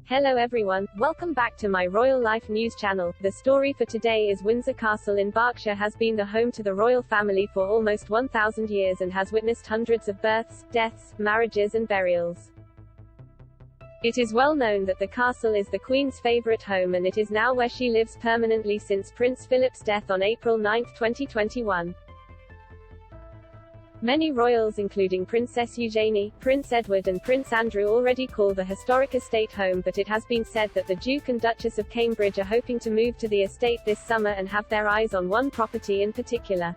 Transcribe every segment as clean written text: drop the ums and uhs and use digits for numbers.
Hello everyone, welcome back to my Royal Life News channel. The story for today is Windsor Castle in Berkshire has been the home to the royal family for almost 1,000 years and has witnessed hundreds of births, deaths, marriages and burials. It is well known that the castle is the Queen's favourite home and it is now where she lives permanently since Prince Philip's death on April 9, 2021. Many royals including Princess Eugenie, Prince Edward and Prince Andrew already call the historic estate home, but it has been said that the Duke and Duchess of Cambridge are hoping to move to the estate this summer and have their eyes on one property in particular.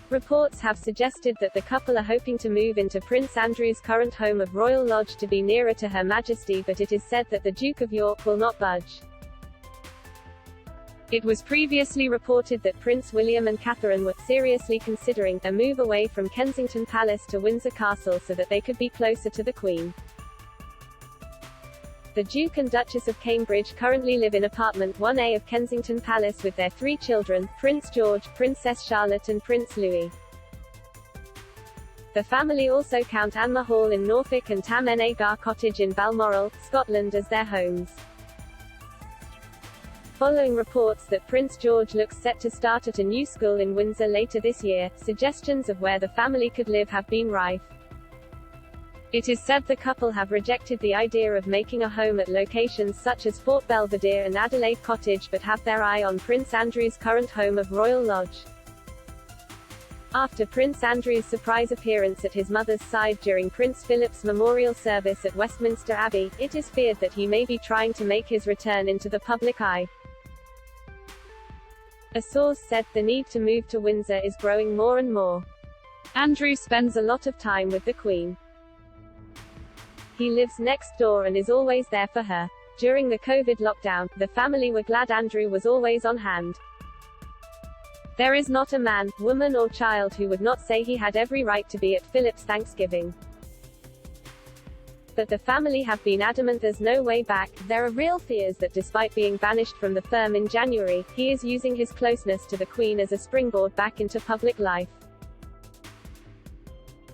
Reports have suggested that the couple are hoping to move into Prince Andrew's current home of Royal Lodge to be nearer to Her Majesty, but it is said that the Duke of York will not budge. It was previously reported that Prince William and Catherine were seriously considering a move away from Kensington Palace to Windsor Castle so that they could be closer to the Queen. The Duke and Duchess of Cambridge currently live in apartment 1A of Kensington Palace with their 3 children, Prince George, Princess Charlotte and Prince Louis. The family also count Anmer Hall in Norfolk and Tam Gar Cottage in Balmoral, Scotland as their homes. Following reports that Prince George looks set to start at a new school in Windsor later this year, suggestions of where the family could live have been rife. It is said the couple have rejected the idea of making a home at locations such as Fort Belvedere and Adelaide Cottage but have their eye on Prince Andrew's current home of Royal Lodge. After Prince Andrew's surprise appearance at his mother's side during Prince Philip's memorial service at Westminster Abbey, it is feared that he may be trying to make his return into the public eye. A source said, the need to move to Windsor is growing more and more. Andrew spends a lot of time with the Queen. He lives next door and is always there for her. During the COVID lockdown, the family were glad Andrew was always on hand. There is not a man, woman or child who would not say he had every right to be at Philip's Thanksgiving. But the family have been adamant there's no way back. There are real fears that despite being banished from the firm in January, he is using his closeness to the Queen as a springboard back into public life.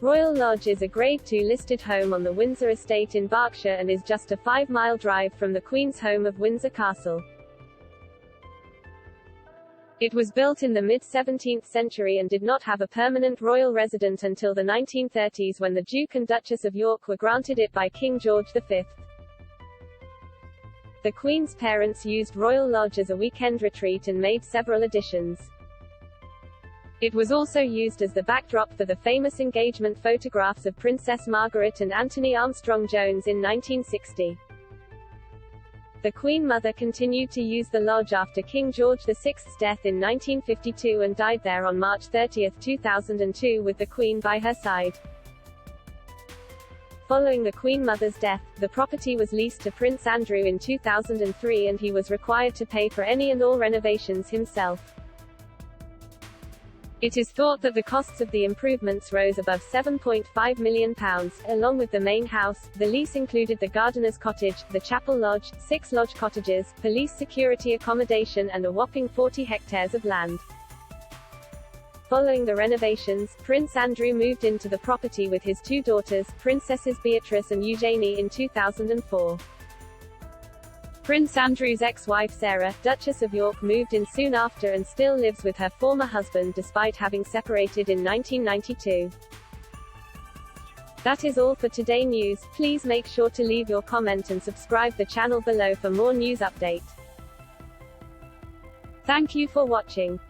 Royal Lodge is a Grade 2 listed home on the Windsor estate in Berkshire and is just a 5-mile drive from the Queen's home of Windsor Castle. It was built in the mid-17th century and did not have a permanent royal resident until the 1930s when the Duke and Duchess of York were granted it by King George V. The Queen's parents used Royal Lodge as a weekend retreat and made several additions. It was also used as the backdrop for the famous engagement photographs of Princess Margaret and Anthony Armstrong-Jones in 1960. The Queen Mother continued to use the lodge after King George VI's death in 1952 and died there on March 30, 2002 with the Queen by her side. Following the Queen Mother's death, the property was leased to Prince Andrew in 2003 and he was required to pay for any and all renovations himself. It is thought that the costs of the improvements rose above £7.5 million. Along with the main house, the lease included the gardener's cottage, the chapel lodge, 6 lodge cottages, police security accommodation and a whopping 40 hectares of land. Following the renovations, Prince Andrew moved into the property with his 2 daughters, Princesses Beatrice and Eugenie in 2004. Prince Andrew's ex-wife Sarah, Duchess of York moved in soon after and still lives with her former husband despite having separated in 1992. That is all for today news. Please make sure to leave your comment and subscribe the channel below for more news update. Thank you for watching.